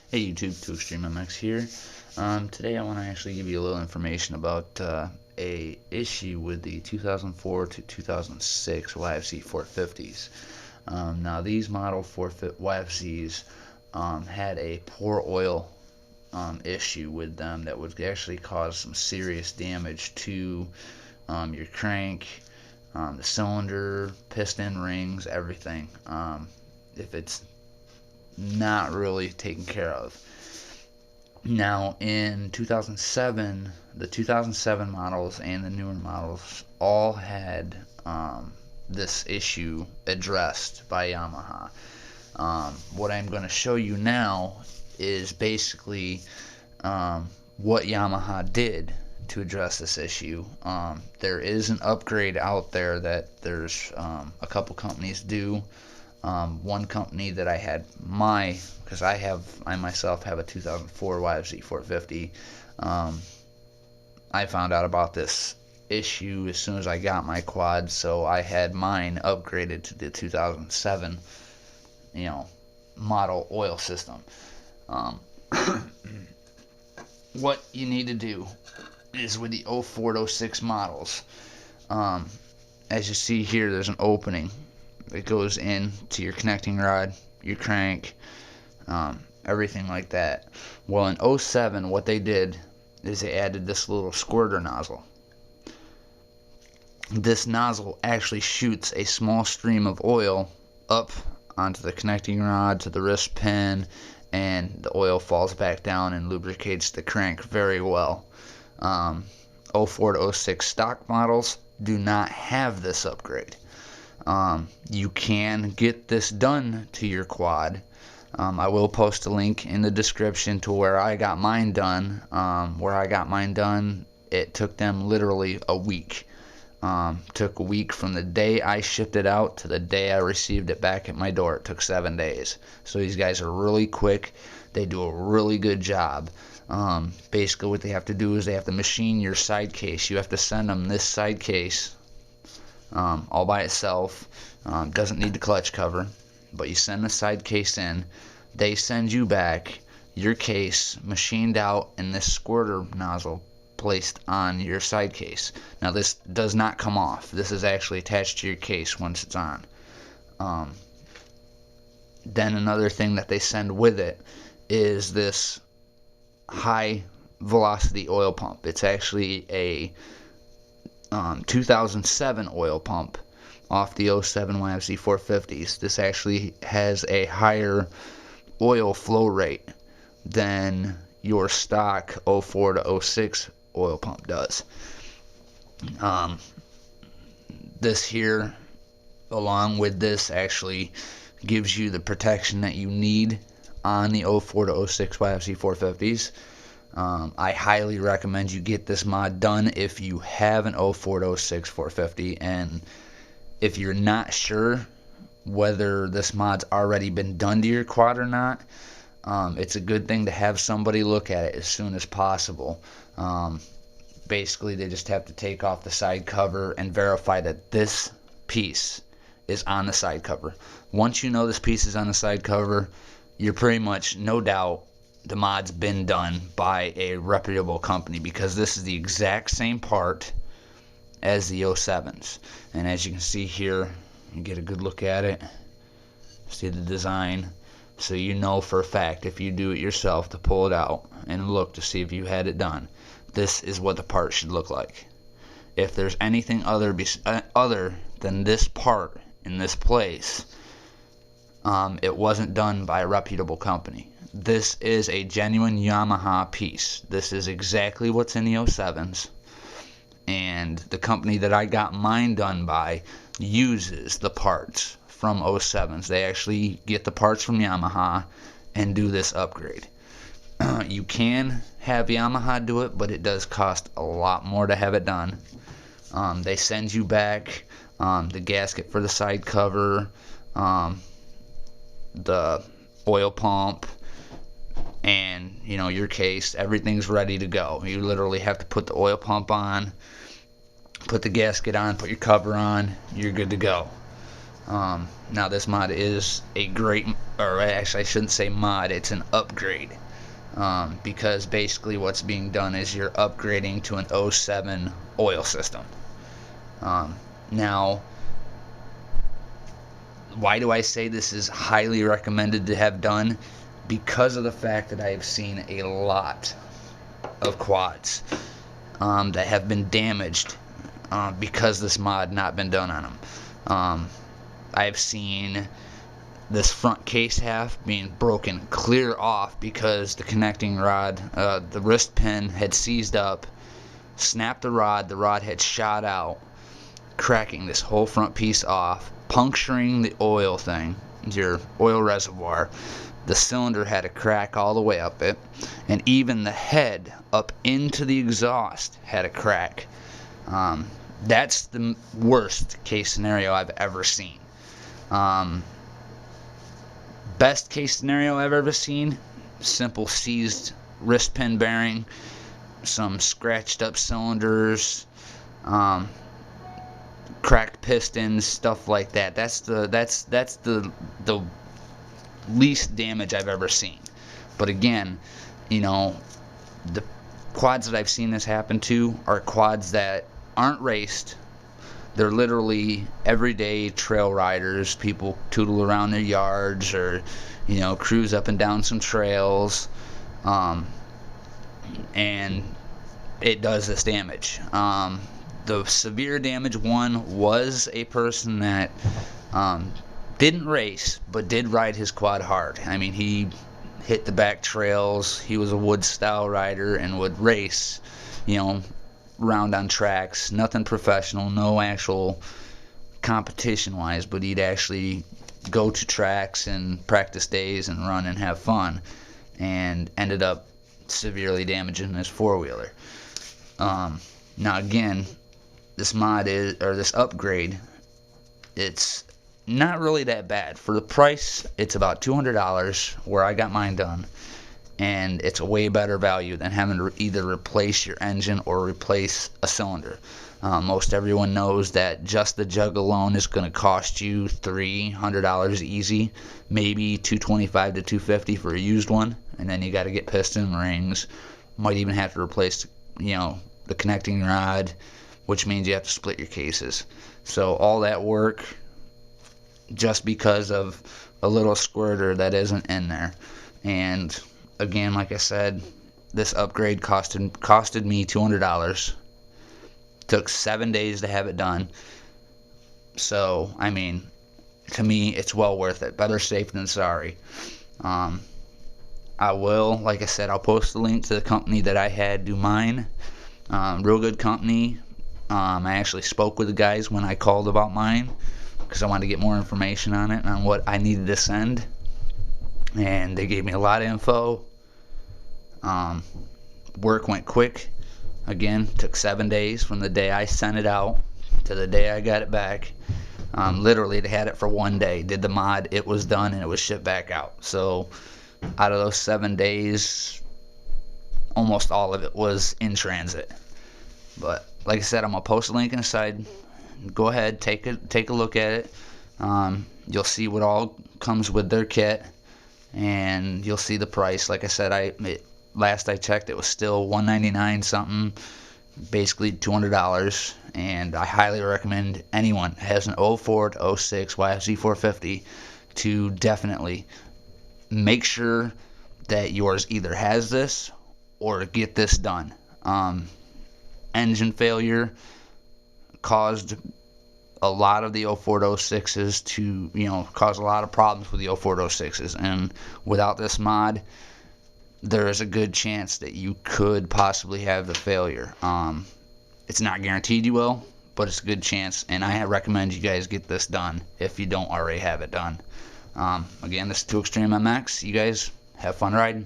Hey YouTube, Tooextrememx here. Today I want to actually give you a little information about a issue with the 2004 to 2006 YFZ450s. Now these model YFZs had a poor oil issue with them that would actually cause some serious damage to your crank, the cylinder, piston rings, everything. If it's not really taken care of. Now in 2007, the 2007 models and the newer models all had this issue addressed by Yamaha. What I'm going to show you now is basically what Yamaha did to address this issue. There is an upgrade out there that there's a couple companies do. One company that I had because I myself have a 2004 YFZ450. I found out about this issue as soon as I got my quad, so I had mine upgraded to the 2007, model oil system. What you need to do is with the 04 to 06 models, as you see here, there's an opening. It goes into your connecting rod, your crank, everything like that. Well, in 07, what they did is they added this little squirter nozzle. This nozzle actually shoots a small stream of oil up onto the connecting rod to the wrist pin, and the oil falls back down and lubricates the crank very well. 04 to 06 stock models do not have this upgrade. You can get this done to your quad. I will post a link in the description to where I got mine done. It took them literally a week. Took a week from the day I shipped it out to the day I received it back at my door. It took 7 days. So these guys are really quick. They do a really good job. Basically what they have to do is they have to machine your side case. You have to send them this side case all by itself. Doesn't need the clutch cover, but you send the side case in. They send you back your case machined out and this squirter nozzle placed on your side case. Now this does not come off. This is actually attached to your case once it's on. Then another thing that they send with it is this high velocity oil pump. It's actually a 2007 oil pump off the 07 YFZ450s. This actually has a higher oil flow rate than your stock 04 to 06 oil pump does. This here, along with this, actually gives you the protection that you need on the 04 to 06 YFZ450s. I highly recommend you get this mod done if you have an 04 to 06 450, and if you're not sure whether this mod's already been done to your quad or not, it's a good thing to have somebody look at it as soon as possible. Basically they just have to take off the side cover and verify that this piece is on the side cover. Once you know this piece is on the side cover, you're pretty much, no doubt, the mod's been done by a reputable company, because this is the exact same part as the 07s. And as you can see here, you get a good look at it, see the design, so you know for a fact if you do it yourself to pull it out and look to see if you had it done, this is what the part should look like. If there's anything other than this part in this place, it wasn't done by a reputable company. This is a genuine Yamaha piece. This is exactly what's in the 07s, and the company that I got mine done by uses the parts from 07s. They actually get the parts from Yamaha and do this upgrade. You can have Yamaha do it, but it does cost a lot more to have it done. They send you back the gasket for the side cover, the oil pump, and your case. Everything's ready to go. You literally have to put the oil pump on, put the gasket on, put your cover on, you're good to go. Now this mod is a great, or actually I shouldn't say mod, it's an upgrade. Because basically what's being done is you're upgrading to an 07 oil system. Now, why do I say this is highly recommended to have done? Because of the fact that I have seen a lot of quads that have been damaged because this mod not been done on them. I've seen this front case half being broken clear off because the connecting rod, the wrist pin had seized up, snapped the rod had shot out, cracking this whole front piece off, puncturing the oil thing, your oil reservoir. The cylinder had a crack all the way up it, and even the head up into the exhaust had a crack. That's the worst case scenario I've ever seen. Best case scenario I've ever seen, simple seized wrist pin bearing, some scratched up cylinders, cracked pistons, stuff like that. That's the least damage I've ever seen. But again, you know, the quads that I've seen this happen to are quads that aren't raced. They're literally everyday trail riders. People tootle around their yards or, you know, cruise up and down some trails, and it does this damage. The severe damage one was a person that didn't race but did ride his quad hard. I mean, he hit the back trails. He was a wood style rider and would race, you know, round on tracks. Nothing professional, no actual competition wise, but he'd actually go to tracks and practice days and run and have fun, and ended up severely damaging his four-wheeler. Now again, this mod is, or this upgrade, it's not really that bad. For the price, it's about $200 where I got mine done, and it's a way better value than having to either replace your engine or replace a cylinder. Most everyone knows that just the jug alone is going to cost you $300 easy, maybe $225 to $250 for a used one, and then you got to get piston rings. Might even have to replace, you know, the connecting rod, which means you have to split your cases. So all that work just because of a little squirter that isn't in there. And again, like I said, this upgrade costed me $200. Took 7 days to have it done. So, I mean, to me, it's well worth it. Better safe than sorry. I will, like I said, I'll post the link to the company that I had do mine. Real good company. I actually spoke with the guys when I called about mine because I wanted to get more information on it and on what I needed to send. And they gave me a lot of info. Work went quick. Again, took 7 days from the day I sent it out to the day I got it back. Literally, they had it for 1 day. Did the mod, it was done, and it was shipped back out. So, out of those 7 days, almost all of it was in transit. But, like I said, I'm going to post a link inside. Go ahead, take a look at it. You'll see what all comes with their kit, and you'll see the price. Like I said, last I checked, it was still $199 something, basically $200, and I highly recommend anyone who has an 04 to 06 YFZ450 to definitely make sure that yours either has this or get this done. Engine failure caused a lot of the 04 to 06s to, you know, cause a lot of problems with the 04 to 06s, and without this mod, there is a good chance that you could possibly have the failure. It's not guaranteed you will, but it's a good chance, and I recommend you guys get this done if you don't already have it done. Again, this is Tooextrememx. You guys have fun riding.